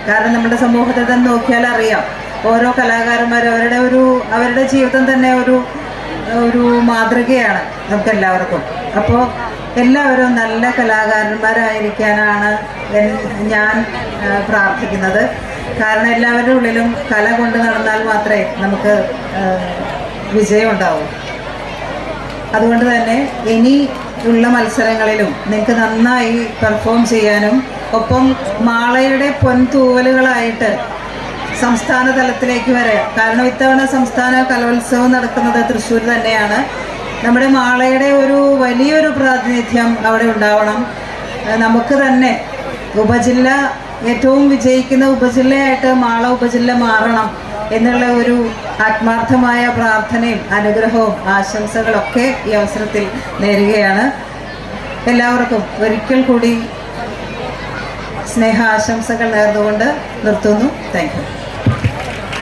കാരണം നമ്മുടെ സമൂഹത്തിൽ തന്നെ നോക്കിയാൽ അറിയാം, ഓരോ കലാകാരന്മാരും അവരുടെ ജീവിതം തന്നെ ഒരു മാതൃകയാണ് നമുക്ക് എല്ലാവർക്കും. അപ്പോൾ എല്ലാവരും നല്ല കലാകാരന്മാരായിരിക്കാനാണ് ഞാൻ പ്രാർത്ഥിക്കുന്നത്. കാരണം എല്ലാവരുടെ ഉള്ളിലും കല കൊണ്ട് നടന്നാൽ മാത്രമേ നമുക്ക് വിജയം ഉണ്ടാവൂ. അതുകൊണ്ട് തന്നെ ഇനി ഉള്ള മത്സരങ്ങളിലും നിങ്ങൾക്ക് നന്നായി പെർഫോം ചെയ്യാനും ഒപ്പം മാളയുടെ പൊൻതൂവലുകളായിട്ട് സംസ്ഥാന തലത്തിലേക്ക് വരെ, കാരണം ഇത്തവണ സംസ്ഥാന കലോത്സവം നടക്കുന്നത് തൃശ്ശൂർ തന്നെയാണ്. നമ്മുടെ മാളയുടെ വലിയൊരു പ്രാതിനിധ്യം അവിടെ ഉണ്ടാവണം. നമുക്ക് തന്നെ ഉപജില്ല ഏറ്റവും വിജയിക്കുന്ന ഉപജില്ലയായിട്ട് മാള ഉപജില്ല മാറണം എന്നുള്ള ഒരു ആത്മാർത്ഥമായ പ്രാർത്ഥനയും അനുഗ്രഹവും ആശംസകളൊക്കെ ഈ അവസരത്തിൽ നേരുകയാണ്. എല്ലാവർക്കും ഒരിക്കൽ കൂടി സ്നേഹാശംസകൾ നേർന്നുകൊണ്ട് നിർത്തുന്നു. Thank you.